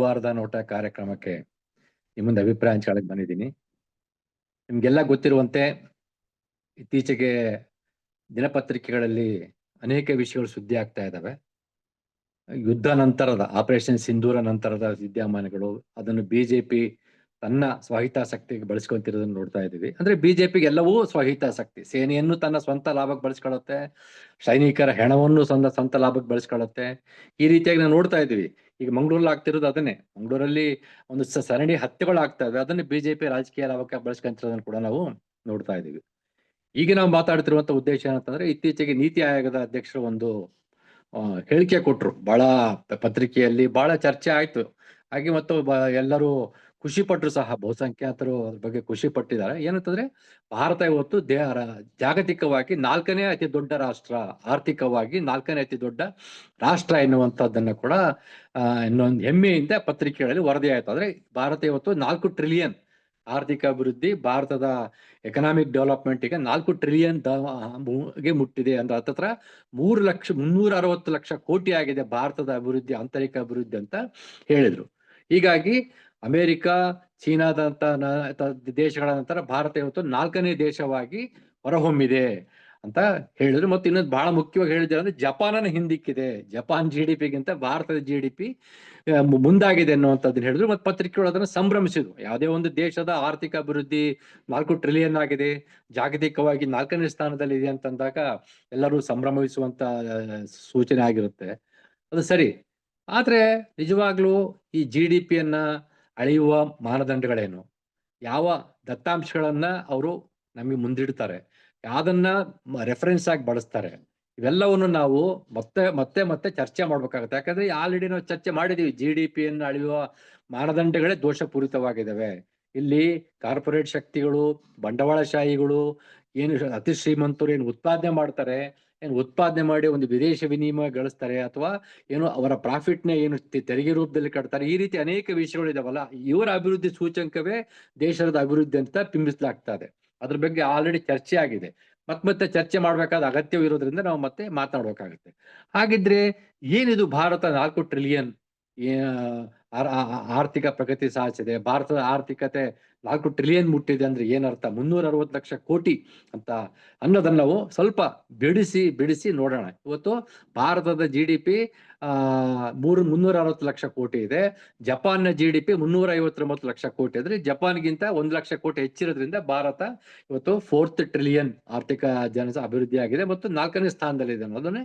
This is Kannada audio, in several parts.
ಈ ವಾರದ ನೋಟ ಕಾರ್ಯಕ್ರಮಕ್ಕೆ ನಿಮ್ಮೊಂದು ಅಭಿಪ್ರಾಯ ಹಂಚ್ಕೊಳ್ಳಕ್ಕೆ ಬಂದಿದ್ದೀನಿ. ನಿಮ್ಗೆಲ್ಲ ಗೊತ್ತಿರುವಂತೆ ಇತ್ತೀಚೆಗೆ ದಿನಪತ್ರಿಕೆಗಳಲ್ಲಿ ಅನೇಕ ವಿಷಯಗಳು ಸುದ್ದಿ ಆಗ್ತಾ ಇದ್ದಾವೆ. ಯುದ್ಧ ನಂತರದ ಆಪರೇಷನ್ ಸಿಂಧೂರ ನಂತರದ ವಿದ್ಯಮಾನಗಳು, ಅದನ್ನು ಬಿಜೆಪಿ ತನ್ನ ಸ್ವಹಿತಾಸಕ್ತಿಗೆ ಬಳಸ್ಕೊಂತಿರೋದನ್ನ ನೋಡ್ತಾ ಇದ್ದೀವಿ. ಅಂದ್ರೆ ಬಿಜೆಪಿಗೆ ಎಲ್ಲವೂ ಸ್ವಹಿತಾಸಕ್ತಿ. ಸೇನೆಯನ್ನು ತನ್ನ ಸ್ವಂತ ಲಾಭಕ್ಕೆ ಬಳಸ್ಕೊಳ್ಳುತ್ತೆ, ಸೈನಿಕರ ಹೆಣವನ್ನು ಸ್ವಂತ ಲಾಭಕ್ಕೆ ಬಳಸ್ಕೊಳ್ಳುತ್ತೆ. ಈ ರೀತಿಯಾಗಿ ನಾವು ನೋಡ್ತಾ ಇದ್ದೀವಿ. ಈಗ ಮಂಗಳೂರಲ್ಲಿ ಆಗ್ತಿರೋದು ಅದನ್ನೇ. ಮಂಗಳೂರಲ್ಲಿ ಒಂದು ಸರಣಿ ಹತ್ಯೆಗಳು ಆಗ್ತಾ ಇವೆ, ಅದನ್ನು ಬಿಜೆಪಿ ರಾಜಕೀಯ ಲಾಭಕ್ಕೆ ಬಳಸ್ಕೊಂತಿರೋದನ್ನು ಕೂಡ ನಾವು ನೋಡ್ತಾ ಇದ್ದೀವಿ. ಈಗ ನಾವು ಮಾತಾಡ್ತಿರುವಂತ ಉದ್ದೇಶ ಏನಂತಂದ್ರೆ, ಇತ್ತೀಚೆಗೆ ನೀತಿ ಆಯೋಗದ ಅಧ್ಯಕ್ಷರು ಒಂದು ಹೇಳಿಕೆ ಕೊಟ್ರು. ಬಹಳ ಪತ್ರಿಕೆಯಲ್ಲಿ ಬಹಳ ಚರ್ಚೆ ಆಯ್ತು. ಹಾಗೆ ಮತ್ತು ಎಲ್ಲರೂ ಖುಷಿ ಪಟ್ಟರು ಸಹ. ಬಹುಸಂಖ್ಯಾತರು ಅದ್ರ ಬಗ್ಗೆ ಖುಷಿ ಪಟ್ಟಿದ್ದಾರೆ. ಏನಂತಂದ್ರೆ, ಭಾರತ ಇವತ್ತು ಜಾಗತಿಕವಾಗಿ 4ನೇ ಅತಿ ದೊಡ್ಡ ರಾಷ್ಟ್ರ, ಆರ್ಥಿಕವಾಗಿ 4ನೇ ಅತಿ ದೊಡ್ಡ ರಾಷ್ಟ್ರ ಎನ್ನುವಂತದ್ದನ್ನ ಕೂಡ ಇನ್ನೊಂದು ಹೆಮ್ಮೆಯಿಂದ ಪತ್ರಿಕೆಗಳಲ್ಲಿ ವರದಿ ಆಯ್ತು. ಅಂದ್ರೆ ಭಾರತ ಇವತ್ತು 4 ಟ್ರಿಲಿಯನ್ ಆರ್ಥಿಕ ಅಭಿವೃದ್ಧಿ, ಭಾರತದ ಎಕನಾಮಿಕ್ ಡೆವಲಪ್ಮೆಂಟ್ ಈಗ 4 ಟ್ರಿಲಿಯನ್ ಗೆ ಮುಟ್ಟಿದೆ. ಅಂದ್ರೆ ಹತ್ತತ್ರ 360 ಲಕ್ಷ ಕೋಟಿ ಆಗಿದೆ ಭಾರತದ ಅಭಿವೃದ್ಧಿ, ಆಂತರಿಕ ಅಭಿವೃದ್ಧಿ ಅಂತ ಹೇಳಿದ್ರು. ಹೀಗಾಗಿ ಅಮೆರಿಕ, ಚೀನಾದಂತ ದೇಶಗಳ ನಂತರ ಭಾರತ ಇವತ್ತು 4ನೇ ದೇಶವಾಗಿ ಹೊರಹೊಮ್ಮಿದೆ ಅಂತ ಹೇಳಿದ್ರು. ಮತ್ತು ಇನ್ನೊಂದು ಬಹಳ ಮುಖ್ಯವಾಗಿ ಹೇಳಿದ್ರೆ ಅಂದ್ರೆ, ಜಪಾನನ ಹಿಂದಿಕ್ಕಿದೆ. ಜಪಾನ್ GDP ಗಿಂತ ಭಾರತದ GDP ಮುಂದಾಗಿದೆ ಅನ್ನುವಂಥದ್ದನ್ನ ಹೇಳಿದ್ರು. ಮತ್ತು ಪತ್ರಿಕೆಗಳು ಅದನ್ನು ಸಂಭ್ರಮಿಸಿದ್ರು. ಯಾವುದೇ ಒಂದು ದೇಶದ ಆರ್ಥಿಕ ಅಭಿವೃದ್ಧಿ 4 ಟ್ರಿಲಿಯನ್ ಆಗಿದೆ, ಜಾಗತಿಕವಾಗಿ 4ನೇ ಸ್ಥಾನದಲ್ಲಿ ಇದೆ ಅಂತಂದಾಗ ಎಲ್ಲರೂ ಸಂಭ್ರಮಿಸುವಂತ ಸೂಚನೆ ಆಗಿರುತ್ತೆ. ಅದು ಸರಿ. ಆದ್ರೆ ನಿಜವಾಗ್ಲೂ ಈ GDPಯನ್ನ ಅಳೆಯುವ ಮಾನದಂಡಗಳೇನು, ಯಾವ ದತ್ತಾಂಶಗಳನ್ನ ಅವರು ನಮಗೆ ಮುಂದಿಡ್ತಾರೆ, ಯಾವ್ದನ್ನ ರೆಫರೆನ್ಸ್ ಆಗಿ ಬಳಸ್ತಾರೆ, ಇವೆಲ್ಲವನ್ನು ನಾವು ಮತ್ತೆ ಚರ್ಚೆ ಮಾಡ್ಬೇಕಾಗುತ್ತೆ. ಯಾಕಂದ್ರೆ ಆಲ್ರೆಡಿ ನಾವು ಚರ್ಚೆ ಮಾಡಿದೀವಿ. GDPಯನ್ನು ಅಳೆಯುವ ಮಾನದಂಡಗಳೇ ದೋಷಪೂರಿತವಾಗಿದ್ದಾವೆ. ಇಲ್ಲಿ ಕಾರ್ಪೊರೇಟ್ ಶಕ್ತಿಗಳು, ಬಂಡವಾಳಶಾಹಿಗಳು ಏನು ಅತಿ ಶ್ರೀಮಂತರು ಏನು ಉತ್ಪಾದನೆ ಮಾಡ್ತಾರೆ, ಏನು ಉತ್ಪಾದನೆ ಮಾಡಿ ಒಂದು ವಿದೇಶ ವಿನಿಮಯ ಗಳಿಸ್ತಾರೆ, ಅಥವಾ ಏನು ಅವರ ಪ್ರಾಫಿಟ್ ನ ಏನು ತೆರಿಗೆ ರೂಪದಲ್ಲಿ ಕಟ್ತಾರೆ, ಈ ರೀತಿ ಅನೇಕ ವಿಷಯಗಳು ಇದಾವಲ್ಲ, ಇವರ ಅಭಿವೃದ್ಧಿ ಸೂಚಕವೇ ದೇಶದ ಅಭಿವೃದ್ಧಿ ಅಂತ ಬಿಂಬಿಸಲಾಗ್ತಾ ಇದೆ. ಅದ್ರ ಬಗ್ಗೆ ಆಲ್ರೆಡಿ ಚರ್ಚೆ ಆಗಿದೆ. ಮತ್ತೆ ಚರ್ಚೆ ಮಾಡ್ಬೇಕಾದ ಅಗತ್ಯವಿರೋದ್ರಿಂದ ನಾವು ಮತ್ತೆ ಮಾತನಾಡ್ಬೇಕಾಗುತ್ತೆ. ಹಾಗಿದ್ರೆ ಏನಿದು ಭಾರತ 4 ಟ್ರಿಲಿಯನ್ ಆರ್ಥಿಕ ಪ್ರಗತಿ ಸಾಧಿಸಿದೆ, ಭಾರತದ ಆರ್ಥಿಕತೆ 4 ಟ್ರಿಲಿಯನ್ ಮುಟ್ಟಿದೆ ಅಂದ್ರೆ ಏನರ್ಥ, 360 ಲಕ್ಷ ಕೋಟಿ ಅಂತ ಅನ್ನೋದನ್ನ ನಾವು ಸ್ವಲ್ಪ ಬಿಡಿಸಿ ನೋಡೋಣ. ಇವತ್ತು ಭಾರತದ GDP 360 ಲಕ್ಷ ಕೋಟಿ ಇದೆ. ಜಪಾನ್ನ GDP 359 ಲಕ್ಷ ಕೋಟಿ. ಅಂದ್ರೆ ಜಪಾನ್ಗಿಂತ 1 ಲಕ್ಷ ಕೋಟಿ ಹೆಚ್ಚಿರೋದ್ರಿಂದ ಭಾರತ ಇವತ್ತು 4th ಟ್ರಿಲಿಯನ್ ಆರ್ಥಿಕ ಅಭಿವೃದ್ಧಿ ಆಗಿದೆ ಮತ್ತು 4ನೇ ಸ್ಥಾನದಲ್ಲಿದೆ ಅನ್ನೋದನ್ನೇ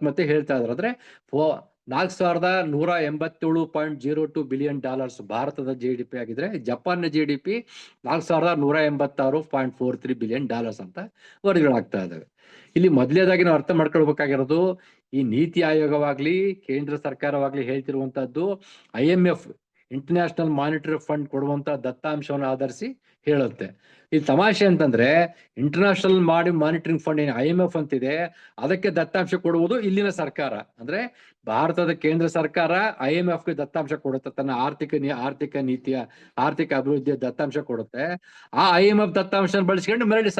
ಮತ್ತೆ ಹೇಳ್ತಾ ಇದ್ದಾರೆ. ಅಂದ್ರೆ $4187.02 ಬಿಲಿಯನ್ ಭಾರತದ GDP ಆಗಿದ್ರೆ, ಜಪಾನ್ನ GDP $4186.43 ಬಿಲಿಯನ್ ಅಂತ ವರದಿಗಳಾಗ್ತಾ ಇದಾವೆ. ಇಲ್ಲಿ ಮೊದಲನೇದಾಗಿ ನಾವು ಅರ್ಥ ಮಾಡ್ಕೊಳ್ಬೇಕಾಗಿರೋದು, ಈ ನೀತಿ ಆಯೋಗವಾಗ್ಲಿ ಕೇಂದ್ರ ಸರ್ಕಾರವಾಗ್ಲಿ ಹೇಳ್ತಿರುವಂತದ್ದು IMF ಇಂಟರ್ನ್ಯಾಷನಲ್ ಮಾನಿಟರಿ ಫಂಡ್ ಕೊಡುವಂತ ದತ್ತಾಂಶವನ್ನು ಆಧರಿಸಿ ಹೇಳುತ್ತೆ. ಈ ತಮಾಷೆ ಅಂತಂದ್ರೆ, ಇಂಟರ್ನ್ಯಾಷನಲ್ ಮಾನಿಟರಿಂಗ್ ಫಂಡ್ ಏನು IMF ಅಂತಿದೆ, ಅದಕ್ಕೆ ದತ್ತಾಂಶ ಕೊಡುವುದು ಇಲ್ಲಿನ ಸರ್ಕಾರ. ಅಂದ್ರೆ ಭಾರತದ ಕೇಂದ್ರ ಸರ್ಕಾರ IMFಗೆ ದತ್ತಾಂಶ ಕೊಡುತ್ತೆ, ತನ್ನ ಆರ್ಥಿಕ ನೀತಿಯ ಆರ್ಥಿಕ ಅಭಿವೃದ್ಧಿಯ ದತ್ತಾಂಶ ಕೊಡುತ್ತೆ. ಆ IMF ದತ್ತಾಂಶ ಬಳಸ್ಕೊಂಡು ಮರಳಿ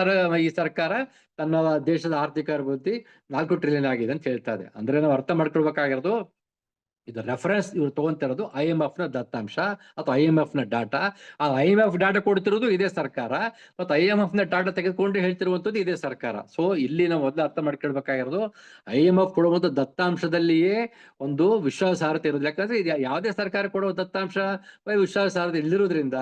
ಈ ಸರ್ಕಾರ ತನ್ನ ದೇಶದ ಆರ್ಥಿಕ ಅಭಿವೃದ್ಧಿ 4 ಟ್ರಿಲಿಯನ್ ಆಗಿದೆ ಅಂತ ಹೇಳ್ತಾ ಇದೆ. ಅಂದ್ರೆ ನಾವು ಅರ್ಥ ಮಾಡ್ಕೊಳ್ಬೇಕಾಗಿರೋದು, ಇದು ರೆಫರೆನ್ಸ್ ಇವ್ರು ತಗೊಂತಿರೋದು IMF ನ ದತ್ತಾಂಶ ಅಥವಾ IMF ನ ಡಾಟಾ. ಆ IMF ಡಾಟಾ ಕೊಡ್ತಿರೋದು ಇದೇ ಸರ್ಕಾರ, ಮತ್ತು IMF ನ ಡಾಟಾ ತೆಗೆದುಕೊಂಡು ಹೇಳ್ತಿರುವಂತದ್ದು ಇದೇ ಸರ್ಕಾರ. ಸೊ ಇಲ್ಲಿ ನಾವು ಮೊದಲು ಅರ್ಥ ಮಾಡ್ಕೊಳ್ಬೇಕಾಗಿರೋದು, IMF ಕೊಡುವಂತ ದತ್ತಾಂಶದಲ್ಲಿಯೇ ಒಂದು ವಿಶ್ವಾಸಾರ್ಹತೆ ಇರೋದು. ಯಾಕಂದ್ರೆ ಇದು ಯಾವುದೇ ಸರ್ಕಾರ ಕೊಡುವ ದತ್ತಾಂಶ ವಿಶ್ವಾಸಾರ್ಹತೆ ಇಲ್ಲಿರೋದ್ರಿಂದ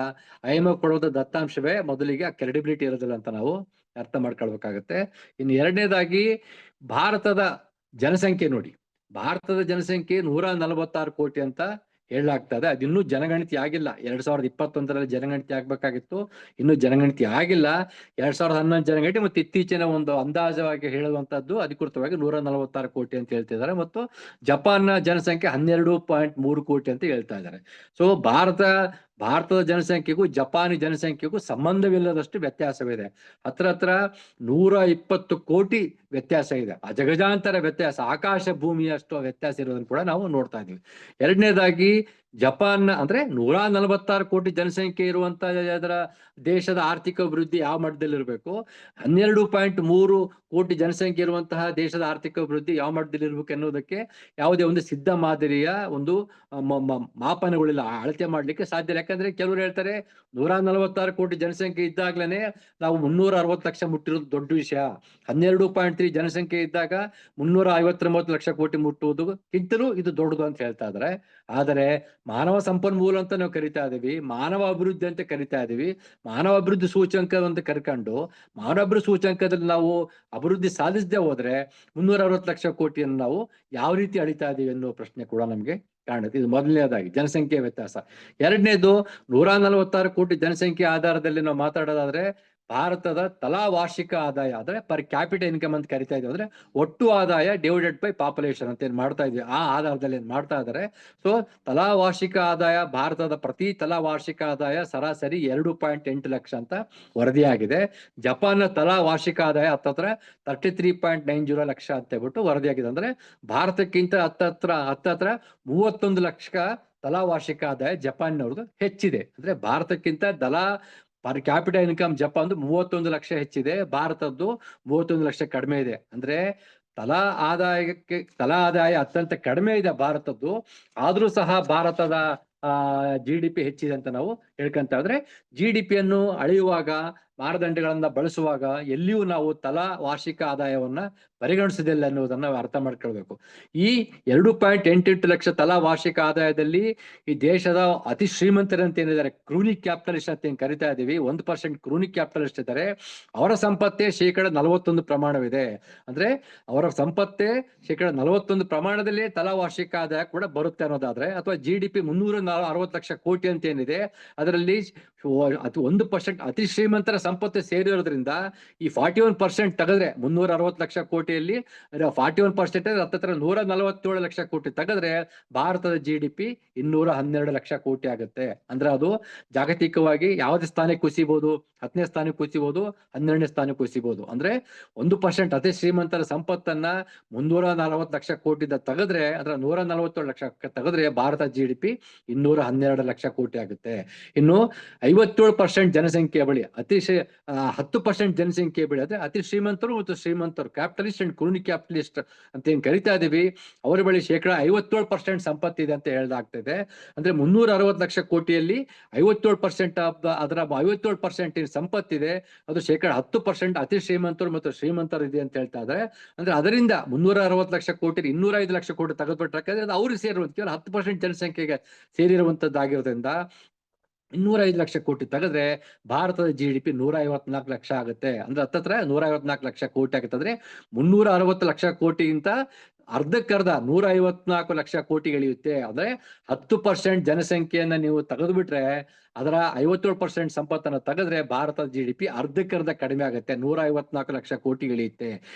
IMF ಕೊಡುವಂತ ದತ್ತಾಂಶವೇ ಮೊದಲಿಗೆ ಕ್ರೆಡಿಬಿಲಿಟಿ ಇರೋದಿಲ್ಲ ಅಂತ ನಾವು ಅರ್ಥ ಮಾಡ್ಕೊಳ್ಬೇಕಾಗತ್ತೆ. ಇನ್ನು ಎರಡನೇದಾಗಿ, ಭಾರತದ ಜನಸಂಖ್ಯೆ ನೋಡಿ. ಭಾರತದ ಜನಸಂಖ್ಯೆ 146 ಕೋಟಿ ಅಂತ ಹೇಳಲಾಗ್ತಾ ಇದೆ. ಅದಿನ್ನೂ ಜನಗಣತಿ ಆಗಿಲ್ಲ. 2021ರಲ್ಲಿ ಜನಗಣತಿ ಆಗ್ಬೇಕಾಗಿತ್ತು, ಇನ್ನು ಜನಗಣತಿ ಆಗಿಲ್ಲ. 2011 ಜನಗಣತಿ ಮತ್ತು ಇತ್ತೀಚಿನ ಒಂದು ಅಂದಾಜವಾಗಿ ಹೇಳುವಂತದ್ದು ಅಧಿಕೃತವಾಗಿ 146 ಕೋಟಿ ಅಂತ ಹೇಳ್ತಿದ್ದಾರೆ. ಮತ್ತು ಜಪಾನ್ನ ಜನಸಂಖ್ಯೆ 12.3 ಕೋಟಿ ಅಂತ ಹೇಳ್ತಾ ಇದ್ದಾರೆ. ಸೊ ಭಾರತದ ಜನಸಂಖ್ಯೆಗೂ ಜಪಾನಿ ಜನಸಂಖ್ಯೆಗೂ ಸಂಬಂಧವಿಲ್ಲದಷ್ಟು ವ್ಯತ್ಯಾಸವಿದೆ. ಹತ್ರ 120 ಕೋಟಿ ವ್ಯತ್ಯಾಸ ಇದೆ. ಅಜಗಜಾಂತರ ವ್ಯತ್ಯಾಸ, ಆಕಾಶ ಭೂಮಿಯಷ್ಟು ವ್ಯತ್ಯಾಸ ಇರೋದನ್ನು ಕೂಡ ನಾವು ನೋಡ್ತಾ ಇದೀವಿ. ಎರಡನೇದಾಗಿ, ಜಪಾನ್ ಅಂದ್ರೆ 146 ಕೋಟಿ ಜನಸಂಖ್ಯೆ ಇರುವಂತ ಅದರ ದೇಶದ ಆರ್ಥಿಕ ಅಭಿವೃದ್ಧಿ ಯಾವ ಮಟ್ಟದಲ್ಲಿ ಇರಬೇಕು, 12.3 ಕೋಟಿ ಜನಸಂಖ್ಯೆ ಇರುವಂತಹ ದೇಶದ ಆರ್ಥಿಕ ಅಭಿವೃದ್ಧಿ ಯಾವ ಮಟ್ಟದಲ್ಲಿ ಇರಬೇಕು ಎನ್ನುವುದಕ್ಕೆ ಯಾವುದೇ ಒಂದು ಸಿದ್ಧ ಮಾದರಿಯ ಒಂದು ಮಾಪನಗಳಿಲ್ಲ, ಅಳತೆ ಮಾಡ್ಲಿಕ್ಕೆ ಸಾಧ್ಯ ಇಲ್ಲ. ಯಾಕಂದ್ರೆ ಕೆಲವರು ಹೇಳ್ತಾರೆ 146 ಕೋಟಿ ಜನಸಂಖ್ಯೆ ಇದ್ದಾಗ್ಲೇನೆ ನಾವು 360 ಲಕ್ಷ ಮುಟ್ಟಿರೋದು ದೊಡ್ಡ ವಿಷಯ, 12.3 ಜನಸಂಖ್ಯೆ ಇದ್ದಾಗ 359 ಲಕ್ಷ ಕೋಟಿ ಮುಟ್ಟುವುದು ಕಿಂತಲೂ ಇದು ದೊಡ್ಡದು ಅಂತ ಹೇಳ್ತಾ ಇದ್ದಾರೆ. ಆದರೆ ಮಾನವ ಸಂಪನ್ಮೂಲ ಅಂತ ನಾವು ಕರಿತಾ ಇದೀವಿ, ಮಾನವ ಅಭಿವೃದ್ಧಿ ಅಂತ ಕರಿತಾ ಇದೀವಿ, ಮಾನವ ಅಭಿವೃದ್ಧಿ ಸೂಚ್ಯಂಕ ಅಂತ ಕರ್ಕೊಂಡು ಮಾನವ ಅಭಿವೃದ್ಧಿ ಸೂಚ್ಯಂಕದಲ್ಲಿ ನಾವು ಅಭಿವೃದ್ಧಿ ಸಾಧಿಸದೆ ಹೋದ್ರೆ 360 ಲಕ್ಷ ಕೋಟಿಯನ್ನು ನಾವು ಯಾವ ರೀತಿ ಅಳಿತಾ ಇದೀವಿ ಅನ್ನೋ ಪ್ರಶ್ನೆ ಕೂಡ ನಮ್ಗೆ ಕಾಣುತ್ತೆ. ಇದು ಮೊದಲನೇದಾಗಿ ಜನಸಂಖ್ಯೆ ವ್ಯತ್ಯಾಸ. ಎರಡನೇದು 146 ಕೋಟಿ ಜನಸಂಖ್ಯೆ ಆಧಾರದಲ್ಲಿ ನಾವು ಮಾತಾಡೋದಾದ್ರೆ ಭಾರತದ ತಲಾ ವಾರ್ಷಿಕ ಆದಾಯ ಅಂದ್ರೆ ಪರ್ ಕ್ಯಾಪಿಟಲ್ ಇನ್ಕಮ್ ಅಂತ ಕರಿತಾ ಇದೀವಿ, ಅಂದ್ರೆ ಒಟ್ಟು ಆದಾಯ ಡಿವೈಡೆಡ್ ಬೈ ಪಾಪ್ಯುಲೇಷನ್ ಅಂತ ಏನ್ ಮಾಡ್ತಾ ಇದೀವಿ ಆ ಆಧಾರದಲ್ಲಿ ಏನ್ ಮಾಡ್ತಾ ಇದಾರೆ. ಸೊ ತಲಾ ವಾರ್ಷಿಕ ಆದಾಯ ಭಾರತದ ಪ್ರತಿ ತಲಾ ವಾರ್ಷಿಕ ಆದಾಯ ಸರಾಸರಿ 2.8 ಲಕ್ಷ ಅಂತ ವರದಿಯಾಗಿದೆ. ಜಪಾನ್ ತಲಾ ವಾರ್ಷಿಕ ಆದಾಯ ಹತ್ತತ್ರ 33.90 ಲಕ್ಷ ಅಂತ ಹೇಳ್ಬಿಟ್ಟು ವರದಿಯಾಗಿದೆ. ಅಂದ್ರೆ ಭಾರತಕ್ಕಿಂತ ಹತ್ತತ್ರ 31 ಲಕ್ಷ ತಲಾ ವಾರ್ಷಿಕ ಆದಾಯ ಜಪಾನ್ನವ್ರದ್ದು ಹೆಚ್ಚಿದೆ. ಅಂದ್ರೆ ಭಾರತಕ್ಕಿಂತ ಪರ್ ಕ್ಯಾಪಿಟಲ್ ಇನ್ಕಮ್ ಜಪಾನ್ದು 31 ಲಕ್ಷ ಹೆಚ್ಚಿದೆ, ಭಾರತದ್ದು 31 ಲಕ್ಷ ಕಡಿಮೆ ಇದೆ. ಅಂದ್ರೆ ತಲಾ ಆದಾಯ ಅತ್ಯಂತ ಕಡಿಮೆ ಇದೆ ಭಾರತದ್ದು, ಆದ್ರೂ ಸಹ ಭಾರತದ GDP ಹೆಚ್ಚಿದೆ ಅಂತ ನಾವು ಹೇಳ್ಕೊಂತ ಇದ್ರೆ, GDPಯನ್ನು ಅಳೆಯುವಾಗ ಮಾನದಂಡಗಳನ್ನ ಬಳಸುವಾಗ ಎಲ್ಲಿಯೂ ನಾವು ತಲಾ ವಾರ್ಷಿಕ ಆದಾಯವನ್ನ ಪರಿಗಣಿಸದಿಲ್ಲ ಅನ್ನೋದನ್ನ ನಾವು ಅರ್ಥ ಮಾಡ್ಕೊಳ್ಬೇಕು. ಈ 2.88 ಲಕ್ಷ ತಲಾ ವಾರ್ಷಿಕ ಆದಾಯದಲ್ಲಿ ಈ ದೇಶದ ಅತಿ ಶ್ರೀಮಂತರಂತ ಏನಿದ್ದಾರೆ, ಕ್ರೂನಿ ಕ್ಯಾಪಿಟಲಿಸ್ಟ್ ಅಂತ ಏನ್ ಕರಿತಾ ಇದೀವಿ, 1% ಕ್ರೂನಿ ಕ್ಯಾಪಿಟಲಿಸ್ಟ್ ಇದ್ದಾರೆ, ಅವರ ಸಂಪತ್ತೇ 41% ಪ್ರಮಾಣವಿದೆ. ಅಂದ್ರೆ ಅವರ ಸಂಪತ್ತೇ 41% ಪ್ರಮಾಣದಲ್ಲಿ ತಲಾ ವಾರ್ಷಿಕ ಆದಾಯ ಕೂಡ ಬರುತ್ತೆ ಅನ್ನೋದಾದ್ರೆ, ಅಥವಾ GDP 360 ಲಕ್ಷ ಕೋಟಿ ಅಂತ ಏನಿದೆ ಅದರಲ್ಲಿ 1% ಅತಿ ಶ್ರೀಮಂತರ ಸಂಪತ್ತು ಸೇರಿರೋದ್ರಿಂದ ಈ 41% ತೆಗೆದ್ರೆ 360 ಲಕ್ಷ ಕೋಟಿಯಲ್ಲಿ 41% ಹತ್ತತ್ರ 147 ಲಕ್ಷ ಕೋಟಿ ತೆಗೆದ್ರೆ ಭಾರತದ GDP 212 ಲಕ್ಷ ಕೋಟಿ ಆಗುತ್ತೆ. ಅಂದ್ರೆ ಅದು ಜಾಗತಿಕವಾಗಿ ಯಾವುದೇ ಸ್ಥಾನಕ್ಕೆ ಕುಸಿಬಹುದು, 10ನೇ ಸ್ಥಾನಕ್ಕೆ ಕುಸಿಬಹುದು, 12ನೇ ಸ್ಥಾನಕ್ಕೆ ಕುಸಿಬಹುದು. ಅಂದ್ರೆ 1% ಅತಿ ಶ್ರೀಮಂತರ ಸಂಪತ್ತನ್ನ 340 ಲಕ್ಷ ಕೋಟಿದ ತೆಗೆದ್ರೆ, ಅದರ 147 ಲಕ್ಷ ತೆಗೆದ್ರೆ ಭಾರತ GDP 212 ಲಕ್ಷ ಕೋಟಿ ಆಗುತ್ತೆ. ಇನ್ನು 57% ಜನಸಂಖ್ಯೆ ಬಳಿ 10% ಜನಸಂಖ್ಯೆ ಬಳಿ ಅಂದ್ರೆ ಅತಿ ಶ್ರೀಮಂತರು ಮತ್ತು ಶ್ರೀಮಂತರು ಕ್ಯಾಪಿಟಲಿಸ್ಟ್ ಅಂಡ್ ಕ್ರೂನಿ ಕ್ಯಾಪಿಟಲಿಸ್ಟ್ ಅಂತ ಏನ್ ಕರಿತಾ ಇದೀವಿ, ಅವರ ಬಳಿ 57% ಸಂಪತ್ತಿದೆ ಅಂತ ಹೇಳ್ದಾಗ್ತಿದೆ. ಅಂದ್ರೆ 360 ಲಕ್ಷ ಕೋಟಿಯಲ್ಲಿ 57% ಅದರ 57% ಸಂಪತ್ತಿದೆ, ಅದು 10% ಅತಿ ಶ್ರೀಮಂತರು ಮತ್ತು ಶ್ರೀಮಂತರು ಇದೆ ಅಂತ ಹೇಳ್ತಾ ಇದ್ದಾರೆ. ಅಂದ್ರೆ ಅದರಿಂದ 360 ಲಕ್ಷ ಕೋಟಿ 205 ಲಕ್ಷ ಕೋಟಿ ತೆಗೆದ್ಬಿಟ್ರೆ ಅದು ಅವ್ರಿಗೆ ಸೇರಿರುವಂತ ಕೇವಲ 10% ಜನಸಂಖ್ಯೆಗೆ ಸೇರಿರುವಂತದ್ದಾಗಿರೋದ್ರಿಂದ 205 ಲಕ್ಷ ಕೋಟಿ ತೆಗೆದ್ರೆ ಭಾರತದ GDP 154 ಲಕ್ಷ ಆಗುತ್ತೆ. ಅಂದ್ರೆ ಹತ್ತತ್ರ 154 ಲಕ್ಷ ಕೋಟಿ ಆಗುತ್ತೆ. ಅಂದ್ರೆ 360 ಲಕ್ಷ ಕೋಟಿಗಿಂತ ಅರ್ಧಕ್ಕರ್ಧ 154 ಲಕ್ಷ ಕೋಟಿ ಇಳಿಯುತ್ತೆ. ಅಂದ್ರೆ 10% ಜನಸಂಖ್ಯೆಯನ್ನ ನೀವು ತೆಗೆದು ಬಿಟ್ರೆ ಅದರ 57% ಸಂಪತ್ತನ್ನು ತೆಗೆದ್ರೆ ಭಾರತದ GDP ಅರ್ಧಕ್ಕರ್ಧ ಕಡಿಮೆ ಆಗುತ್ತೆ, 154 ಲಕ್ಷ ಕೋಟಿ ಇಳಿಯುತ್ತೆ.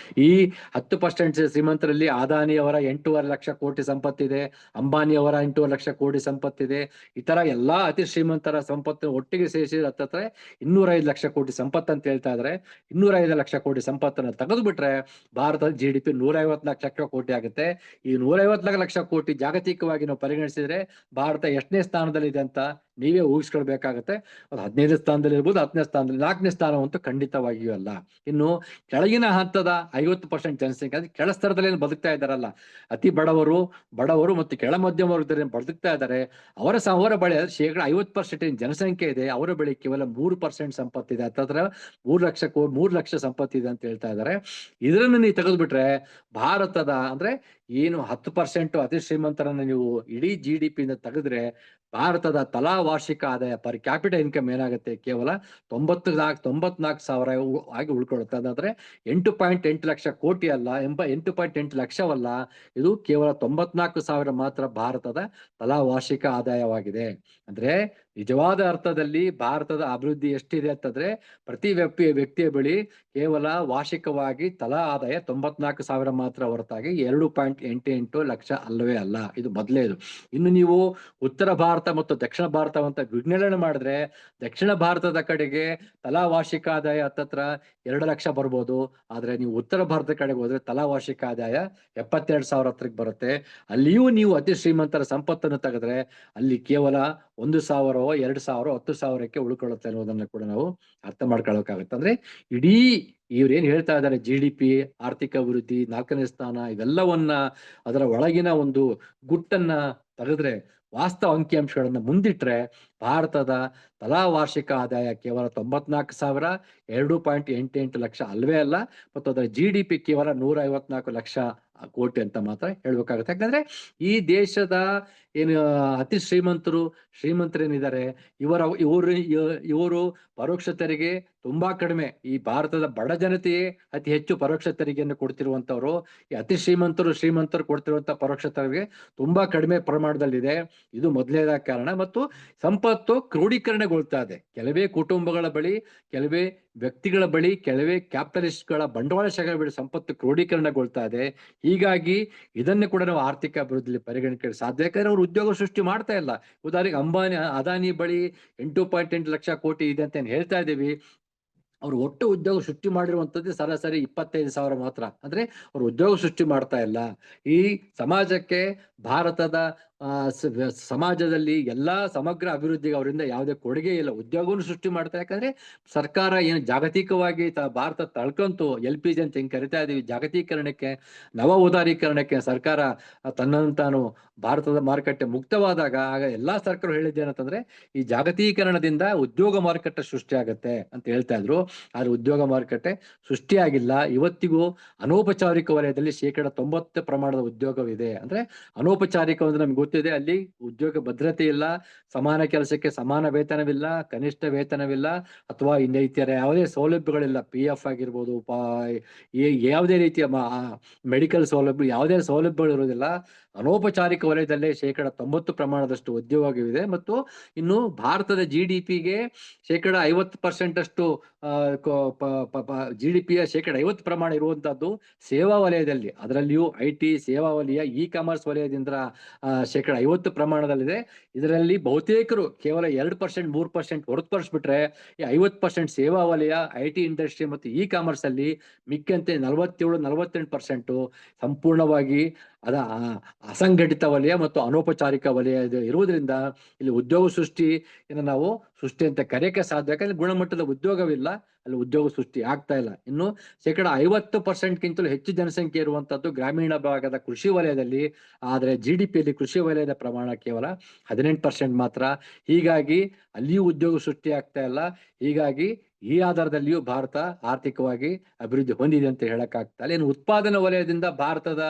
ಈ 10% ಶ್ರೀಮಂತರಲ್ಲಿ ಅದಾನಿಯವರ 8.5 ಲಕ್ಷ ಕೋಟಿ ಸಂಪತ್ತಿದೆ, ಅಂಬಾನಿಯವರ 8.5 ಲಕ್ಷ ಕೋಟಿ ಸಂಪತ್ತಿದೆ. ಈ ತರ ಎಲ್ಲಾ ಅತಿ ಶ್ರೀಮಂತರ ಸಂಪತ್ತು ಒಟ್ಟಿಗೆ ಸೇರಿಸಿ ಹತ್ತತ್ರ 205 ಲಕ್ಷ ಕೋಟಿ ಸಂಪತ್ತು ಅಂತ ಹೇಳ್ತಾ ಇದ್ರೆ, 205 ಲಕ್ಷ ಕೋಟಿ ಸಂಪತ್ತನ್ನು ತೆಗೆದು ಬಿಟ್ರೆ ಭಾರತದ GDP 154 ಲಕ್ಷ ಕೋಟಿ ಆಗುತ್ತೆ. ಈ 154 ಲಕ್ಷ ಕೋಟಿ ಜಾಗತಿಕವಾಗಿ ನಾವು ಪರಿಗಣಿಸಿದ್ರೆ ಭಾರತ ಎಷ್ಟನೇ ಸ್ಥಾನದಲ್ಲಿ ಇದೆ ಅಂತ ನೀವೇ ಊಹಿಸ್ಕೊಳ್ಬೇಕಾಗತ್ತೆ. ಅದು 15ನೇ ಸ್ಥಾನದಲ್ಲಿ ಇರ್ಬೋದು, 10ನೇ ಸ್ಥಾನದಲ್ಲಿ, 4ನೇ ಸ್ಥಾನವಂತೂ ಖಂಡಿತವಾಗಿಯೂ ಅಲ್ಲ. ಇನ್ನು ಕೆಳಗಿನ ಹಂತದ 50% ಜನಸಂಖ್ಯೆ ಅಂದ್ರೆ ಕೆಳ ಸ್ತರದಲ್ಲಿ ಏನು ಬದುಕ್ತಾ ಇದ್ದಾರಲ್ಲ, ಅತಿ ಬಡವರು ಮತ್ತು ಕೆಳ ಮಧ್ಯಮ ವರ್ಗದಲ್ಲಿ ಬದುಕ್ತಾ ಇದ್ದಾರೆ, ಅವರ ಬಳಿ 50% ಜನಸಂಖ್ಯೆ ಇದೆ, ಅವರ ಬಳಿ ಕೇವಲ 3% ಸಂಪತ್ತಿದೆ, ಹತ್ತತ್ರ 3 ಲಕ್ಷ ಸಂಪತ್ತಿದೆ ಅಂತ ಹೇಳ್ತಾ ಇದ್ದಾರೆ. ಇದನ್ನು ನೀವು ತೆಗೆದುಬಿಟ್ರೆ ಭಾರತದ ಅಂದ್ರೆ ಏನು 10% ಅತಿ ಶ್ರೀಮಂತರನ್ನ ನೀವು ಇಡೀ GDP ಇಂದ ತೆಗೆದ್ರೆ ಭಾರತದ ತಲಾ ವಾರ್ಷಿಕ ಆದಾಯ ಪರ್ ಕ್ಯಾಪಿಟಲ್ ಇನ್ಕಮ್ ಏನಾಗುತ್ತೆ, ಕೇವಲ 94 ಸಾವಿರ ಆಗಿ ಉಳ್ಕೊಳ್ಳುತ್ತೆ. ಅದಾದ್ರೆ 8.8 ಲಕ್ಷ ಕೋಟಿ ಅಲ್ಲ, 8.8 ಲಕ್ಷವಲ್ಲ, ಇದು ಕೇವಲ 94 ಸಾವಿರ ಮಾತ್ರ ಭಾರತದ ತಲಾ ವಾರ್ಷಿಕ ಆದಾಯವಾಗಿದೆ. ಅಂದ್ರೆ ನಿಜವಾದ ಅರ್ಥದಲ್ಲಿ ಭಾರತದ ಅಭಿವೃದ್ಧಿ ಎಷ್ಟಿದೆ ಅಂತಂದ್ರೆ ಪ್ರತಿ ವ್ಯಕ್ತಿಯ ಬಳಿ ಕೇವಲ ವಾರ್ಷಿಕವಾಗಿ ತಲಾ ಆದಾಯ 94,000 ಮಾತ್ರ ಹೊರತಾಗಿ 2.88 ಲಕ್ಷ ಅಲ್ಲವೇ ಅಲ್ಲ. ಇದು ಮೊದಲೇದು. ಇನ್ನು ನೀವು ಉತ್ತರ ಭಾರತ ಮತ್ತು ದಕ್ಷಿಣ ಭಾರತವಂತ ವಿಂಗಡಣೆ ಮಾಡಿದ್ರೆ ದಕ್ಷಿಣ ಭಾರತದ ಕಡೆಗೆ ತಲಾ ವಾರ್ಷಿಕ ಆದಾಯ ಹತ್ತತ್ರ 2 ಲಕ್ಷ ಬರ್ಬೋದು. ಆದ್ರೆ ನೀವು ಉತ್ತರ ಭಾರತದ ಕಡೆಗೆ ಹೋದ್ರೆ ತಲಾ ವಾರ್ಷಿಕ ಆದಾಯ 72,000 ಹತ್ರಕ್ಕೆ ಬರುತ್ತೆ. ಅಲ್ಲಿಯೂ ನೀವು ಅತಿ ಶ್ರೀಮಂತರ ಸಂಪತ್ತನ್ನು ತೆಗೆದ್ರೆ ಅಲ್ಲಿ ಕೇವಲ 1,000 2,000 10,000ಕ್ಕೆ ಉಳ್ಕೊಳ್ಳುತ್ತೆ ಅನ್ನೋದನ್ನ ಕೂಡ ನಾವು ಅರ್ಥ ಮಾಡ್ಕೊಳ್ಬೇಕಾಗುತ್ತೆ. ಅಂದ್ರೆ ಇಡೀ ಇವ್ರೇನ್ ಹೇಳ್ತಾ ಇದ್ದಾರೆ GDP, ಆರ್ಥಿಕ ಅಭಿವೃದ್ಧಿ, 4ನೇ ಸ್ಥಾನ, ಇವೆಲ್ಲವನ್ನ ಅದರ ಒಳಗಿನ ಒಂದು ಗುಟ್ಟನ್ನ ತೆಗೆದ್ರೆ ವಾಸ್ತವ ಅಂಕಿಅಂಶಗಳನ್ನ ಮುಂದಿಟ್ರೆ ಭಾರತದ ತಲಾ ವಾರ್ಷಿಕ ಆದಾಯ ಕೇವಲ 94,000, 2.88 ಲಕ್ಷ ಅಲ್ವೇ ಅಲ್ಲ. ಮತ್ತು ಅದರ GDP ಕೇವಲ 154 ಲಕ್ಷ ಕೋಟಿ ಅಂತ ಮಾತ್ರ ಹೇಳ್ಬೇಕಾಗುತ್ತೆ. ಯಾಕಂದ್ರೆ ಈ ದೇಶದ ಏನು ಅತಿ ಶ್ರೀಮಂತರೇನಿದ್ದಾರೆ ಇವರು ಪರೋಕ್ಷ ತೆರಿಗೆ ತುಂಬಾ ಕಡಿಮೆ. ಈ ಭಾರತದ ಬಡ ಜನತೆಯೇ ಅತಿ ಹೆಚ್ಚು ಪರೋಕ್ಷ ತೆರಿಗೆಯನ್ನು ಕೊಡ್ತಿರುವಂತವ್ರು. ಈ ಅತಿ ಶ್ರೀಮಂತರು ಕೊಡ್ತಿರುವಂತ ಪರೋಕ್ಷ ತೆರಿಗೆ ತುಂಬಾ ಕಡಿಮೆ ಪ್ರಮಾಣದಲ್ಲಿದೆ. ಇದು ಮೊದಲನೇದಾದ ಕಾರಣ. ಮತ್ತು ಸಂಪತ್ತು ಕ್ರೋಢೀಕರಣಗೊಳ್ತಾ ಇದೆ. ಕೆಲವೇ ಕುಟುಂಬಗಳ ಬಳಿ, ಕೆಲವೇ ವ್ಯಕ್ತಿಗಳ ಬಳಿ, ಕೆಲವೇ ಕ್ಯಾಪಿಟಲಿಸ್ಟ್ಗಳ ಬಂಡವಾಳಶಾಹಿಗಳ ಬಳಿ ಸಂಪತ್ತು ಕ್ರೋಢೀಕರಣಗೊಳ್ತಾ ಇದೆ. ಹೀಗಾಗಿ ಇದನ್ನು ಕೂಡ ನಾವು ಆರ್ಥಿಕ ಅಭಿವೃದ್ಧಿಯಲ್ಲಿ ಪರಿಗಣಿಕೆ ಸಾಧ್ಯ. ಯಾಕಂದ್ರೆ ಅವರು ಉದ್ಯೋಗ ಸೃಷ್ಟಿ ಮಾಡ್ತಾ ಇಲ್ಲ. ಉದಾಹರಣೆಗೆ ಅದಾನಿ ಬಳಿ 8.8 ಲಕ್ಷ ಕೋಟಿ ಇದೆ ಅಂತ ಏನ್ ಹೇಳ್ತಾ ಇದ್ದೀವಿ, ಅವ್ರು ಒಟ್ಟು ಉದ್ಯೋಗ ಸೃಷ್ಟಿ ಮಾಡಿರುವಂತದ್ದು ಸರಾಸರಿ 25,000 ಮಾತ್ರ. ಅಂದ್ರೆ ಅವ್ರು ಉದ್ಯೋಗ ಸೃಷ್ಟಿ ಮಾಡ್ತಾ ಇಲ್ಲ. ಈ ಸಮಾಜಕ್ಕೆ, ಭಾರತದ ಸಮಾಜದಲ್ಲಿ ಎಲ್ಲಾ ಸಮಗ್ರ ಅಭಿವೃದ್ಧಿಗೆ ಅವರಿಂದ ಯಾವುದೇ ಕೊಡುಗೆ ಇಲ್ಲ. ಉದ್ಯೋಗವನ್ನು ಸೃಷ್ಟಿ ಮಾಡ್ತಾರೆ. ಯಾಕಂದ್ರೆ ಸರ್ಕಾರ ಏನು ಜಾಗತಿಕವಾಗಿ ಭಾರತ ತಳ್ಕೊಂತು LPG ಅಂತ ಹೆಂಗ್ ಕರಿತಾ ಇದೀವಿ, ಜಾಗತೀಕರಣಕ್ಕೆ, ನವ ಉದಾರೀಕರಣಕ್ಕೆ ಸರ್ಕಾರ ತನ್ನನ್ನು ತಾನು ಭಾರತದ ಮಾರುಕಟ್ಟೆ ಮುಕ್ತವಾದಾಗ ಆಗ ಎಲ್ಲಾ ಸರ್ಕಾರ ಹೇಳಿದ್ದೇನಂತಂದ್ರೆ ಈ ಜಾಗತೀಕರಣದಿಂದ ಉದ್ಯೋಗ ಮಾರುಕಟ್ಟೆ ಸೃಷ್ಟಿ ಆಗತ್ತೆ ಅಂತ ಹೇಳ್ತಾ ಇದ್ರು. ಆದ್ರೆ ಉದ್ಯೋಗ ಮಾರುಕಟ್ಟೆ ಸೃಷ್ಟಿಯಾಗಿಲ್ಲ. ಇವತ್ತಿಗೂ ಅನೌಪಚಾರಿಕ ವಲಯದಲ್ಲಿ 90% ಪ್ರಮಾಣದ ಉದ್ಯೋಗವಿದೆ. ಅಂದ್ರೆ ಅನೌಪಚಾರಿಕ ಅಂದ್ರೆ ನಮ್ಗೆ ಗೊತ್ತಿದೆ, ಅಲ್ಲಿ ಉದ್ಯೋಗ ಭದ್ರತೆ ಇಲ್ಲ, ಸಮಾನ ಕೆಲಸಕ್ಕೆ ಸಮಾನ ವೇತನವಿಲ್ಲ, ಕನಿಷ್ಠ ವೇತನವಿಲ್ಲ, ಅಥವಾ ಇನ್ನಿತರ ಯಾವುದೇ ಸೌಲಭ್ಯಗಳಿಲ್ಲ. PF ಆಗಿರ್ಬೋದು, ಯಾವುದೇ ರೀತಿಯ ಮೆಡಿಕಲ್ ಸೌಲಭ್ಯ, ಯಾವುದೇ ಸೌಲಭ್ಯಗಳು ಇರುವುದಿಲ್ಲ. ಅನೌಪಚಾರಿಕ ವಲಯದಲ್ಲೇ 90% ಪ್ರಮಾಣದಷ್ಟು ಉದ್ಯೋಗವಿದೆ. ಮತ್ತು ಇನ್ನು ಭಾರತದ GDPಗೆ 50% ಅಷ್ಟು GDPಯ 50% ಪ್ರಮಾಣ ಇರುವಂತಹದ್ದು ಸೇವಾ ವಲಯದಲ್ಲಿ. ಅದರಲ್ಲಿಯೂ IT, ಸೇವಾ ವಲಯ, ಕಾಮರ್ಸ್ ವಲಯದಿಂದ 50% ಪ್ರಮಾಣದಲ್ಲಿದೆ. ಇದರಲ್ಲಿ ಬಹುತೇಕರು ಕೇವಲ 2%, 3% ಹೊರತುಪಡಿಸ್ಬಿಟ್ರೆ ಈ 50% ಸೇವಾ ವಲಯ, IT ಇಂಡಸ್ಟ್ರಿ ಮತ್ತು ಕಾಮರ್ಸ್ ಅಲ್ಲಿ ಮಿಕ್ಕಂತೆ 47-48% ಸಂಪೂರ್ಣವಾಗಿ ಅಸಂಘಟಿತ ವಲಯ ಮತ್ತು ಅನೌಪಚಾರಿಕ ವಲಯ ಇರುವುದರಿಂದ ಇಲ್ಲಿ ಉದ್ಯೋಗ ನಾವು ಸೃಷ್ಟಿ ಅಂತ ಕರೆಯಕ್ಕೆ ಸಾಧ್ಯ. ಯಾಕಂದ್ರೆ ಗುಣಮಟ್ಟದ ಉದ್ಯೋಗವಿಲ್ಲ, ಅಲ್ಲಿ ಉದ್ಯೋಗ ಸೃಷ್ಟಿ ಆಗ್ತಾ ಇಲ್ಲ. ಇನ್ನು 50%ಗಿಂತಲೂ ಹೆಚ್ಚು ಜನಸಂಖ್ಯೆ ಇರುವಂತದ್ದು ಗ್ರಾಮೀಣ ಭಾಗದ ಕೃಷಿ ವಲಯದಲ್ಲಿ. ಆದ್ರೆ GDPಯಲ್ಲಿ ಕೃಷಿ ವಲಯದ ಪ್ರಮಾಣ ಕೇವಲ 18% ಮಾತ್ರ. ಹೀಗಾಗಿ ಅಲ್ಲಿಯೂ ಉದ್ಯೋಗ ಸೃಷ್ಟಿ ಆಗ್ತಾ ಇಲ್ಲ. ಹೀಗಾಗಿ ಈ ಆಧಾರದಲ್ಲಿಯೂ ಭಾರತ ಆರ್ಥಿಕವಾಗಿ ಅಭಿವೃದ್ಧಿ ಹೊಂದಿದೆ ಅಂತ ಹೇಳಕ್ಕಾಗ್ತಾ ಇಲ್ಲ. ಇನ್ನು ಉತ್ಪಾದನಾ ವಲಯದಿಂದ ಭಾರತದ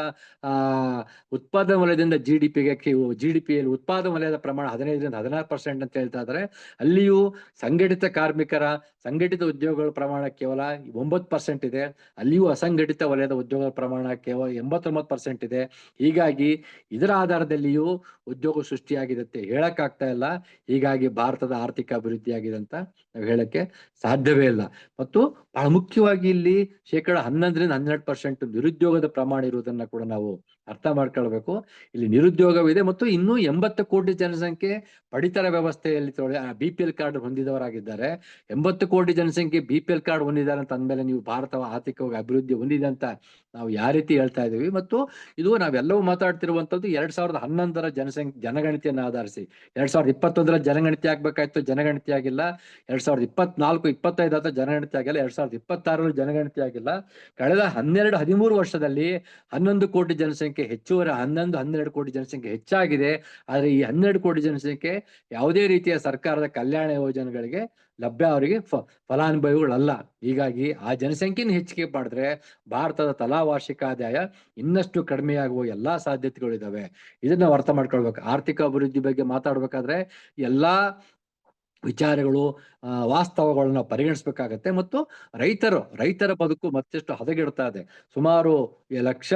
ಉತ್ಪಾದನಾ ವಲಯದಿಂದ GDPಯಲ್ಲಿ ಉತ್ಪಾದನಾ ವಲಯದ ಪ್ರಮಾಣ 15-16% ಅಂತ ಹೇಳ್ತಾ ಇದ್ದಾರೆ. ಅಲ್ಲಿಯೂ ಸಂಘಟಿತ ಉದ್ಯೋಗಗಳ ಪ್ರಮಾಣ ಕೇವಲ 9% ಇದೆ. ಅಲ್ಲಿಯೂ ಅಸಂಘಟಿತ ವಲಯದ ಉದ್ಯೋಗಗಳ ಪ್ರಮಾಣ ಕೇವಲ 89% ಇದೆ. ಹೀಗಾಗಿ ಇದರ ಆಧಾರದಲ್ಲಿಯೂ ಉದ್ಯೋಗ ಸೃಷ್ಟಿಯಾಗಿದೆ ಅಂತ ಹೇಳಕ್ಕಾಗ್ತಾ ಇಲ್ಲ. ಹೀಗಾಗಿ ಭಾರತದ ಆರ್ಥಿಕ ಅಭಿವೃದ್ಧಿ ಆಗಿದೆ ಅಂತ ನಾವು ಹೇಳಕ್ಕೆ ಸಾಧ್ಯವೇ ಇಲ್ಲ. ಮತ್ತು ಬಹಳ ಮುಖ್ಯವಾಗಿ ಇಲ್ಲಿ 11-12% ನಿರುದ್ಯೋಗದ ಪ್ರಮಾಣ ಇರುವುದನ್ನ ಕೂಡ ನಾವು ಅರ್ಥ ಮಾಡ್ಕೊಳ್ಬೇಕು. ಇಲ್ಲಿ ನಿರುದ್ಯೋಗವಿದೆ ಮತ್ತು ಇನ್ನೂ 80 ಕೋಟಿ ಜನಸಂಖ್ಯೆ ಪಡಿತರ ವ್ಯವಸ್ಥೆಯಲ್ಲಿ BPL ಕಾರ್ಡ್ ಹೊಂದಿದವರಾಗಿದ್ದಾರೆ. 80 ಕೋಟಿ ಜನಸಂಖ್ಯೆ BPL ಕಾರ್ಡ್ ಹೊಂದಿದ್ದಾರೆ ಅಂತ ಅಂದ್ಮೇಲೆ ನೀವು ಭಾರತ ಆರ್ಥಿಕವಾಗಿ ಅಭಿವೃದ್ಧಿ ಹೊಂದಿದೆ ಅಂತ ನಾವು ಯಾವ ರೀತಿ ಹೇಳ್ತಾ ಇದೀವಿ? ಮತ್ತು ಇದು ನಾವೆಲ್ಲವೂ ಮಾತಾಡ್ತಿರುವಂತದ್ದು 2011ರ ಜನಗಣತಿಯನ್ನು ಆಧರಿಸಿ. 2021ರ ಜನಗಣತಿ ಆಗ್ಬೇಕಾಯ್ತು, ಜನಗಣತಿ ಆಗಿಲ್ಲ. 2024-25 ಜನಗಣತಿ ಆಗಿಲ್ಲ. 2026 ಜನಗಣತಿ ಆಗಿಲ್ಲ. ಕಳೆದ 12-13 ವರ್ಷದಲ್ಲಿ 11 ಕೋಟಿ ಜನಸಂಖ್ಯೆ ಹೆಚ್ಚುವರಿ 11-12 ಕೋಟಿ ಜನಸಂಖ್ಯೆ ಹೆಚ್ಚಾಗಿದೆ. ಆದ್ರೆ ಈ 12 ಕೋಟಿ ಜನಸಂಖ್ಯೆ ಯಾವುದೇ ರೀತಿಯ ಸರ್ಕಾರದ ಕಲ್ಯಾಣ ಯೋಜನೆಗಳಿಗೆ ಲಭ್ಯ, ಅವರಿಗೆ ಫಲಾನುಭವಿಗಳಲ್ಲ. ಹೀಗಾಗಿ ಆ ಜನಸಂಖ್ಯೆಯನ್ನು ಹೆಚ್ಚಿಗೆ ಮಾಡಿದ್ರೆ ಭಾರತದ ತಲಾ ವಾರ್ಷಿಕ ಆದಾಯ ಇನ್ನಷ್ಟು ಕಡಿಮೆಯಾಗುವ ಎಲ್ಲಾ ಸಾಧ್ಯತೆಗಳಿದಾವೆ. ಇದನ್ನ ನಾವು ಅರ್ಥ ಮಾಡ್ಕೊಳ್ಬೇಕು. ಆರ್ಥಿಕ ಅಭಿವೃದ್ಧಿ ಬಗ್ಗೆ ಮಾತಾಡ್ಬೇಕಾದ್ರೆ ಎಲ್ಲಾ ವಿಚಾರಗಳು, ವಾಸ್ತವಗಳನ್ನ ನಾವು ಪರಿಗಣಿಸಬೇಕಾಗತ್ತೆ. ಮತ್ತು ರೈತರ ಬದುಕು ಮತ್ತಷ್ಟು ಹದಗೆಡ್ತಾ ಇದೆ. ಸುಮಾರು ಲಕ್ಷ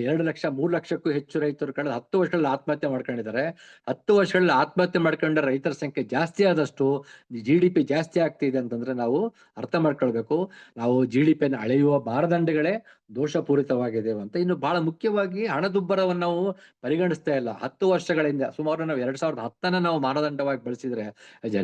2 ಲಕ್ಷ 3 ಲಕ್ಷಕ್ಕೂ ಹೆಚ್ಚು ರೈತರು ಕಳೆದ 10 ವರ್ಷಗಳಲ್ಲಿ ಆತ್ಮಹತ್ಯೆ ಮಾಡ್ಕೊಂಡಿದ್ದಾರೆ. 10 ವರ್ಷಗಳಲ್ಲಿ ಆತ್ಮಹತ್ಯೆ ಮಾಡ್ಕೊಂಡ ರೈತರ ಸಂಖ್ಯೆ ಜಾಸ್ತಿ ಆದಷ್ಟು GDP ಜಾಸ್ತಿ ಆಗ್ತಿದೆ ಅಂತಂದ್ರೆ ನಾವು ಅರ್ಥ ಮಾಡ್ಕೊಳ್ಬೇಕು. ನಾವು GDP ಅಳೆಯುವ ಮಾನದಂಡಗಳೇ ದೋಷಪೂರಿತವಾಗಿದೆ ಅಂತ. ಇನ್ನು ಬಹಳ ಮುಖ್ಯವಾಗಿ ಹಣದುಬ್ಬರವನ್ನು ನಾವು ಪರಿಗಣಿಸ್ತಾ ಇಲ್ಲ. 10 ವರ್ಷಗಳಿಂದ ಸುಮಾರು ನಾವು 2010 ನಾವು ಮಾನದಂಡವಾಗಿ ಬಳಸಿದ್ರೆ,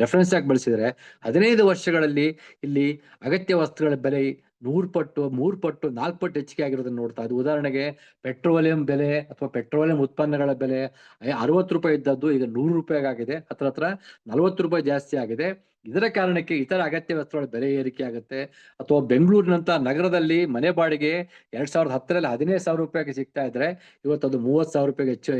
ರೆಫರೆನ್ಸ್ ಆಗಿ ಬಳಸಿದ್ರೆ, 15 ವರ್ಷಗಳಲ್ಲಿ ಇಲ್ಲಿ ಅಗತ್ಯ ವಸ್ತುಗಳ ಬೆಲೆ 100 ಪಟ್ಟು 3 ಪಟ್ಟು 4 ಪಟ್ಟು ಹೆಚ್ಚಿಗೆ ಆಗಿರೋದನ್ನ ನೋಡ್ತಾ ಇದ್ದೀವಿ. ಉದಾಹರಣೆಗೆ ಪೆಟ್ರೋಲಿಯಂ ಬೆಲೆ ಅಥವಾ ಪೆಟ್ರೋಲಿಯಂ ಉತ್ಪನ್ನಗಳ ಬೆಲೆ 60 ರೂಪಾಯಿ ಇದ್ದದ್ದು ಈಗ 100 ರೂಪಾಯಿಗೆ ಆಗಿದೆ. ಹತ್ರ 40 ರೂಪಾಯಿ ಜಾಸ್ತಿ ಆಗಿದೆ. ಇದರ ಕಾರಣಕ್ಕೆ ಇತರ ಅಗತ್ಯ ವಸ್ತುಗಳ ಬೆಲೆ ಏರಿಕೆ ಆಗುತ್ತೆ. ಅಥವಾ ಬೆಂಗಳೂರಿನಂತ ನಗರದಲ್ಲಿ ಮನೆ ಬಾಡಿಗೆ 2010ರಲ್ಲಿ 15,000 ರೂಪಾಯಿಗೆ ಸಿಗ್ತಾ ಇದ್ರೆ ಇವತ್ತು ಅದು 30,000 ರೂಪಾಯಿಗೆ ಹೆಚ್ಚು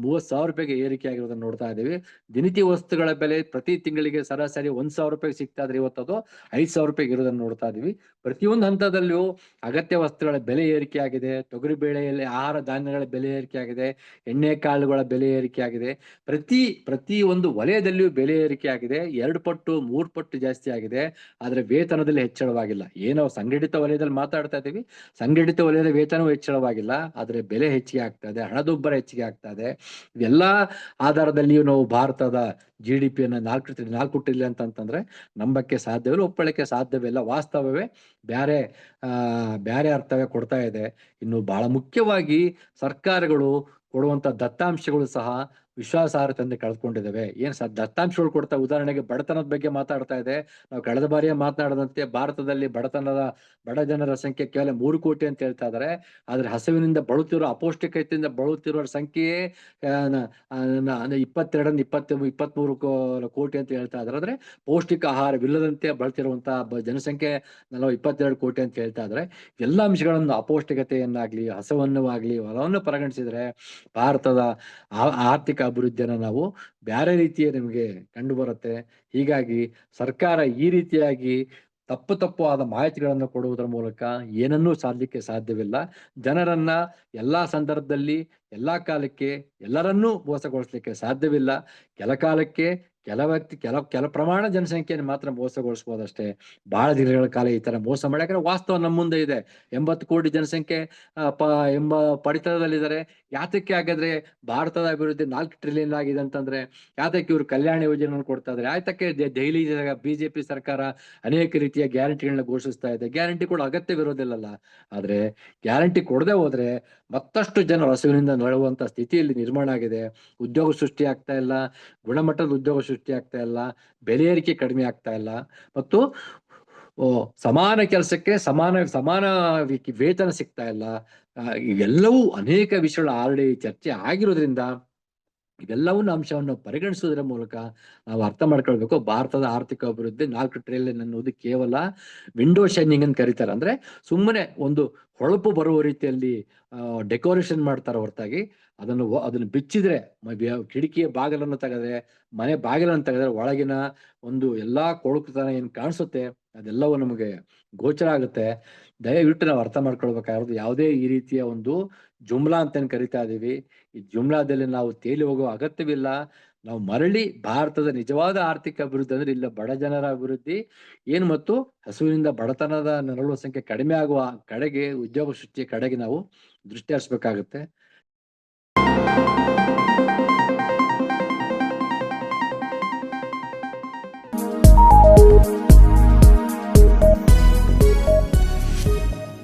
30,000 ರೂಪಾಯಿಗೆ ಏರಿಕೆ ಆಗಿರೋದನ್ನ ನೋಡ್ತಾ ಇದ್ದೀವಿ. ದಿನಸಿ ವಸ್ತುಗಳ ಬೆಲೆ ಪ್ರತಿ ತಿಂಗಳಿಗೆ ಸರಾಸರಿ 1,000 ರೂಪಾಯಿಗೆ ಸಿಗ್ತಾ ಇದ್ರೆ ಇವತ್ತು ಅದು 5,000 ರೂಪಾಯಿಗೆ ಇರೋದನ್ನ ನೋಡ್ತಾ ಇದೀವಿ. ಪ್ರತಿಯೊಂದು ಹಂತದಲ್ಲೂ ಅಗತ್ಯ ವಸ್ತುಗಳ ಬೆಲೆ ಏರಿಕೆ ಆಗಿದೆ. ತೊಗರಿ ಬೇಳೆಯಲ್ಲಿ ಆಹಾರ ಧಾನ್ಯಗಳ ಬೆಲೆ ಏರಿಕೆ ಆಗಿದೆ. ಎಣ್ಣೆ ಕಾಳುಗಳ ಬೆಲೆ ಏರಿಕೆ ಆಗಿದೆ. ಪ್ರತಿ ಒಂದು ವಲಯದಲ್ಲಿಯೂ ಬೆಲೆ ಏರಿಕೆ ಆಗಿದೆ. 2 ಪಟ್ಟು 3 ಪಟ್ಟು ಜಾಸ್ತಿ ಆಗಿದೆ. ಆದ್ರೆ ವೇತನದಲ್ಲಿ ಹೆಚ್ಚಳವಾಗಿಲ್ಲ. ಏನೋ ಸಂಘಟಿತ ವಲಯದಲ್ಲಿ ಮಾತಾಡ್ತಾ ಇದೀವಿ, ಸಂಘಟಿತ ವಲಯದ ವೇತನವೂ ಹೆಚ್ಚಳವಾಗಿಲ್ಲ. ಆದ್ರೆ ಬೆಲೆ ಹೆಚ್ಚಿಗೆ ಆಗ್ತಾ ಇದೆ, ಹಣದುಬ್ಬರ ಹೆಚ್ಚಿಗೆ ಆಗ್ತಾ ಇದೆ. ಇವೆಲ್ಲಾ ಆಧಾರದಲ್ಲಿಯೂ ನಾವು ಭಾರತದ GDP-ಯನ್ನು 4 ಟ್ರಿಲಿಯನ್ ಅಂತಂದ್ರೆ ನಂಬಕ್ಕೆ ಸಾಧ್ಯವಿಲ್ಲ, ಒಪ್ಪಳಿಕೆ ಸಾಧ್ಯವಿಲ್ಲ. ವಾಸ್ತವವೇ ಬ್ಯಾರೆ ಅರ್ಥವೇ ಕೊಡ್ತಾ ಇದೆ. ಇನ್ನು ಬಹಳ ಮುಖ್ಯವಾಗಿ ಸರ್ಕಾರಗಳು ಕೊಡುವಂತ ದತ್ತಾಂಶಗಳು ಸಹ ವಿಶ್ವಾಸಾರ್ಹತೆಯಿಂದ ಕಳೆದುಕೊಂಡಿದ್ದಾವೆ. ದತ್ತಾಂಶಗಳು ಕೊಡ್ತಾ, ಉದಾಹರಣೆಗೆ ಬಡತನದ ಬಗ್ಗೆ ಮಾತಾಡ್ತಾ ಇದೆ. ನಾವು ಕಳೆದ ಬಾರಿಯೇ ಮಾತನಾಡದಂತೆ ಭಾರತದಲ್ಲಿ ಬಡ ಜನರ ಸಂಖ್ಯೆ ಕೇವಲ 3 ಕೋಟಿ ಅಂತ ಹೇಳ್ತಾ ಇದ್ದಾರೆ. ಆದ್ರೆ ಹಸಿವಿನಿಂದ ಬಳಲುತ್ತಿರೋ, ಅಪೌಷ್ಟಿಕತೆಯಿಂದ ಬಳಲುತ್ತಿರುವ ಸಂಖ್ಯೆಯೇ 23 ಕೋಟಿ ಅಂತ ಹೇಳ್ತಾ ಇದ್ದಾರೆ. ಅಂದ್ರೆ ಪೌಷ್ಟಿಕ ಆಹಾರವಿಲ್ಲದಂತೆ ಬಳಲ್ತಿರುವಂತಹ ಜನಸಂಖ್ಯೆ 22 ಕೋಟಿ ಅಂತ ಹೇಳ್ತಾ ಇದ್ದಾರೆ. ಎಲ್ಲ ಅಂಶಗಳನ್ನು, ಅಪೌಷ್ಟಿಕತೆಯನ್ನಾಗ್ಲಿ, ಹಸವನ್ನು ಹೊಲವನ್ನು ಪರಿಗಣಿಸಿದ್ರೆ ಭಾರತದ ಆರ್ಥಿಕ ಅಭಿವೃದ್ಧಿಯನ್ನು ನಾವು ಬೇರೆ ರೀತಿಯ ನಿಮಗೆ ಕಂಡು ಬರುತ್ತೆ. ಹೀಗಾಗಿ ಸರ್ಕಾರ ಈ ರೀತಿಯಾಗಿ ತಪ್ಪು ಆದ ಮಾಹಿತಿಗಳನ್ನು ಕೊಡುವುದರ ಮೂಲಕ ಏನನ್ನೂ ಸಾಧಲಿಕ್ಕೆ ಸಾಧ್ಯವಿಲ್ಲ. ಜನರನ್ನ ಎಲ್ಲಾ ಸಂದರ್ಭದಲ್ಲಿ, ಎಲ್ಲಾ ಕಾಲಕ್ಕೆ ಎಲ್ಲರನ್ನೂ ಮೋಸಗೊಳಿಸ್ಲಿಕ್ಕೆ ಸಾಧ್ಯವಿಲ್ಲ. ಕೆಲ ಕಾಲಕ್ಕೆ ಕೆಲ ಪ್ರಮಾಣ ಜನಸಂಖ್ಯೆಯನ್ನು ಮಾತ್ರ ಮೋಸಗೊಳಿಸಬಹುದಷ್ಟೇ. ಬಹಳ ದಿನಗಳ ಕಾಲ ಈ ತರ ಮೋಸ ಮಾಡಿ, ಯಾಕಂದ್ರೆ ವಾಸ್ತವ ನಮ್ಮ ಮುಂದೆ ಇದೆ. 80 ಕೋಟಿ ಜನಸಂಖ್ಯೆ ಪಡಿತರದಲ್ಲಿದ್ದಾರೆ. ಯಾತಕ್ಕೆ ಹಾಗಾದ್ರೆ ಭಾರತದ ಅಭಿವೃದ್ಧಿ 4 ಟ್ರಿಲಿಯನ್ ಆಗಿದೆ ಅಂತಂದ್ರೆ ಯಾತಕ್ಕೆ ಇವರು ಕಲ್ಯಾಣ ಯೋಜನೆಯನ್ನು ಕೊಡ್ತಾ ಇದ್ದಾರೆ? ಯಾತಕ್ಕೆ ದೆಹಲಿ ಬಿಜೆಪಿ ಸರ್ಕಾರ ಅನೇಕ ರೀತಿಯ ಗ್ಯಾರಂಟಿಗಳನ್ನ ಘೋಷಿಸ್ತಾ ಇದೆ? ಗ್ಯಾರಂಟಿ ಕೂಡ ಅಗತ್ಯವಿರೋದಿಲ್ಲಲ್ಲ. ಆದ್ರೆ ಗ್ಯಾರಂಟಿ ಕೊಡದೆ ಹೋದ್ರೆ ಮತ್ತಷ್ಟು ಜನರು ಹಸುವಿನಿಂದ ನರಳುವಂತ ಸ್ಥಿತಿಯಲ್ಲಿ ನಿರ್ಮಾಣ ಆಗಿದೆ. ಉದ್ಯೋಗ ಸೃಷ್ಟಿ ಆಗ್ತಾ ಇಲ್ಲ, ಗುಣಮಟ್ಟದ ಉದ್ಯೋಗ ಸೃಷ್ಟಿ ಆಗ್ತಾ ಇಲ್ಲ, ಬೆಲೆ ಏರಿಕೆ ಕಡಿಮೆ ಆಗ್ತಾ ಇಲ್ಲ, ಮತ್ತು ಸಮಾನ ಕೆಲಸಕ್ಕೆ ಸಮಾನ ವೇತನ ಸಿಗ್ತಾ ಇಲ್ಲ. ಇವೆಲ್ಲವೂ ಅನೇಕ ವಿಷಯಗಳು ಆಲ್ರೆಡಿ ಚರ್ಚೆ ಆಗಿರೋದ್ರಿಂದ ಇವೆಲ್ಲವನ್ನ ಅಂಶವನ್ನು ಪರಿಗಣಿಸುವುದರ ಮೂಲಕ ನಾವು ಅರ್ಥ ಮಾಡ್ಕೊಳ್ಬೇಕು. ಭಾರತದ ಆರ್ಥಿಕ ಅಭಿವೃದ್ಧಿ 4 ಟ್ರಿಲಿಯನ್ ಅನ್ನೋದು ಕೇವಲ ವಿಂಡೋ ಶೈನಿಂಗ್ ಅಂತ ಕರೀತಾರೆ. ಅಂದ್ರೆ ಸುಮ್ಮನೆ ಒಂದು ಹೊಳಪು ಬರುವ ರೀತಿಯಲ್ಲಿ ಡೆಕೋರೇಷನ್ ಮಾಡ್ತಾರೆ ಹೊರತಾಗಿ ಅದನ್ನು ಬಿಚ್ಚಿದ್ರೆ, ಕಿಟಕಿಯ ಬಾಗಿಲನ್ನು ತೆಗೆದ್ರೆ, ಮನೆ ಬಾಗಿಲನ್ನು ತೆಗೆದ್ರೆ ಒಳಗಿನ ಒಂದು ಎಲ್ಲಾ ಕೊಳಕುತನ ಏನ್ ಕಾಣಿಸುತ್ತೆ ಅದೆಲ್ಲವೂ ನಮಗೆ ಗೋಚರ ಆಗುತ್ತೆ. ದಯವಿಟ್ಟು ನಾವು ಅರ್ಥ ಮಾಡ್ಕೊಳ್ಬೇಕಾಗಿರೋದು, ಯಾವುದೇ ಈ ರೀತಿಯ ಒಂದು ಜುಮ್ಲಾ ಅಂತ ಏನ್ ಕರಿತಾ ಇದೀವಿ, ಈ ಜುಮ್ಲಾದಲ್ಲಿ ನಾವು ತೇಲಿ ಹೋಗುವ ಅಗತ್ಯವಿಲ್ಲ. ನಾವು ಮರಳಿ ಭಾರತದ ನಿಜವಾದ ಆರ್ಥಿಕ ಅಭಿವೃದ್ಧಿ ಅಂದ್ರೆ ಇಲ್ಲ ಬಡ ಜನರ ಅಭಿವೃದ್ಧಿ ಮತ್ತು ಹಸುವಿನಿಂದ ಬಡತನದ ನರಳುವ ಸಂಖ್ಯೆ ಕಡಿಮೆ ಆಗುವ ಕಡೆಗೆ, ಉದ್ಯೋಗ ಸೃಷ್ಟಿಯ ಕಡೆಗೆ ನಾವು ದೃಷ್ಟಿ ಹರಿಸಬೇಕಾಗುತ್ತೆ.